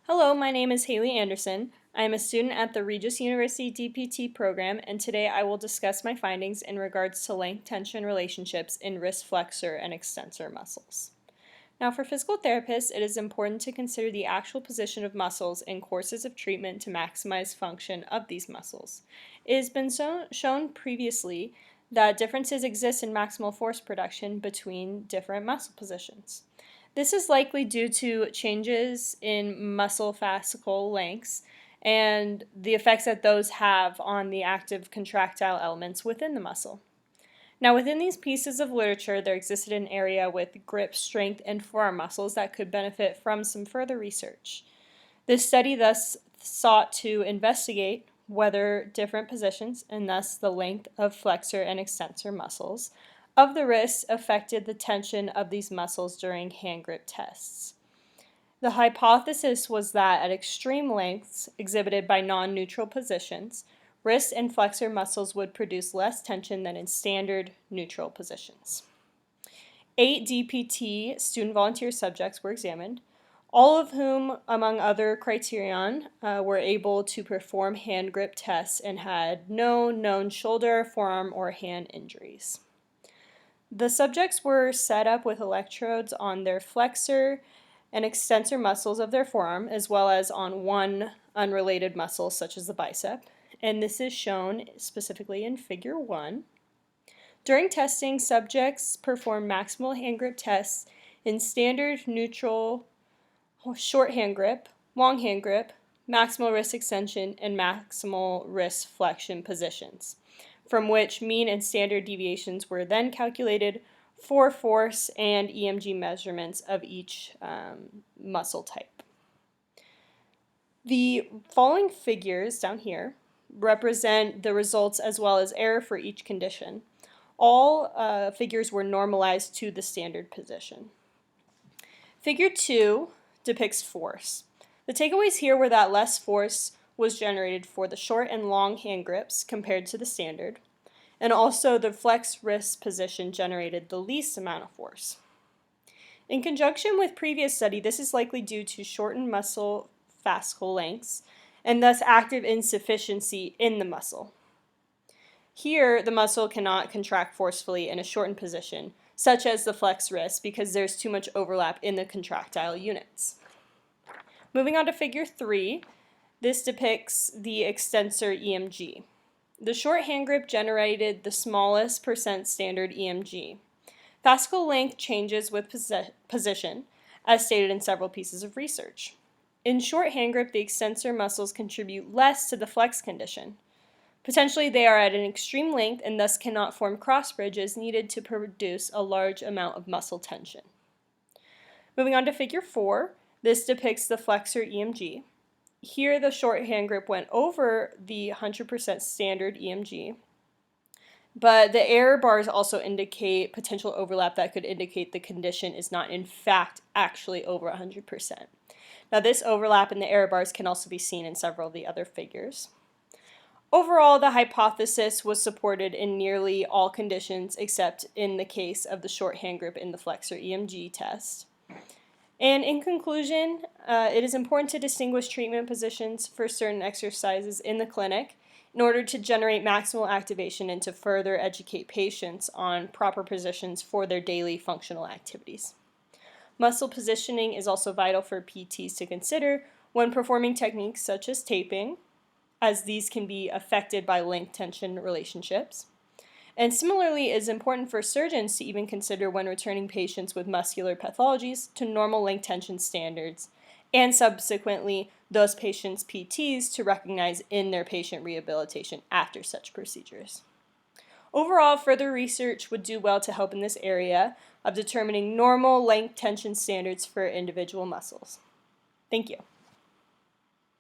Hello, my name is Haley Anderson. I am a student at the Regis University DPT program, and today I will discuss my findings in regards to length-tension relationships in wrist flexor and extensor muscles. Now, for physical therapists, it is important to consider the actual position of muscles in courses of treatment to maximize function of these muscles. It has been shown previously that differences exist in maximal force production between different muscle positions. This is likely due to changes in muscle fascicle lengths and the effects that those have on the active contractile elements within the muscle. Now, within these pieces of literature, there existed an area with grip, strength, and forearm muscles that could benefit from some further research. This study thus sought to investigate whether different positions, and thus the length of flexor and extensor muscles, of the wrist affected the tension of these muscles during hand grip tests. The hypothesis was that at extreme lengths exhibited by non-neutral positions, wrist and flexor muscles would produce less tension than in standard neutral positions. 8 DPT student volunteer subjects were examined, all of whom, among other criterion, were able to perform hand grip tests and had no known shoulder, forearm, or hand injuries. The subjects were set up with electrodes on their flexor and extensor muscles of their forearm, as well as on one unrelated muscle, such as the bicep, and this is shown specifically in Figure 1. During testing, subjects performed maximal hand grip tests in standard, neutral, short hand grip, long hand grip, maximal wrist extension, and maximal wrist flexion positions, from which mean and standard deviations were then calculated for force and EMG measurements of each muscle type. The following figures down here represent the results as well as error for each condition. All figures were normalized to the standard position. Figure 2 depicts force. The takeaways here were that less force was generated for the short and long hand grips compared to the standard, and also the flex wrist position generated the least amount of force. In conjunction with previous study, this is likely due to shortened muscle fascicle lengths and thus active insufficiency in the muscle. Here, the muscle cannot contract forcefully in a shortened position, such as the flex wrist, because there's too much overlap in the contractile units. Moving on to Figure 3, this depicts the extensor EMG. The short hand grip generated the smallest percent standard EMG. Fascicle length changes with position, as stated in several pieces of research. In short hand grip, the extensor muscles contribute less to the flex condition. Potentially, they are at an extreme length and thus cannot form cross bridges needed to produce a large amount of muscle tension. Moving on to Figure 4, this depicts the flexor EMG. Here, the short hand grip went over the 100% standard EMG, but the error bars also indicate potential overlap that could indicate the condition is not in fact actually over 100%. Now, this overlap in the error bars can also be seen in several of the other figures. Overall, the hypothesis was supported in nearly all conditions except in the case of the short hand grip in the flexor EMG test. And in conclusion, it is important to distinguish treatment positions for certain exercises in the clinic in order to generate maximal activation and to further educate patients on proper positions for their daily functional activities. Muscle positioning is also vital for PTs to consider when performing techniques such as taping, as these can be affected by length-tension relationships. And similarly, it is important for surgeons to even consider when returning patients with muscular pathologies to normal length tension standards, and subsequently those patients' PTs to recognize in their patient rehabilitation after such procedures. Overall, further research would do well to help in this area of determining normal length tension standards for individual muscles. Thank you.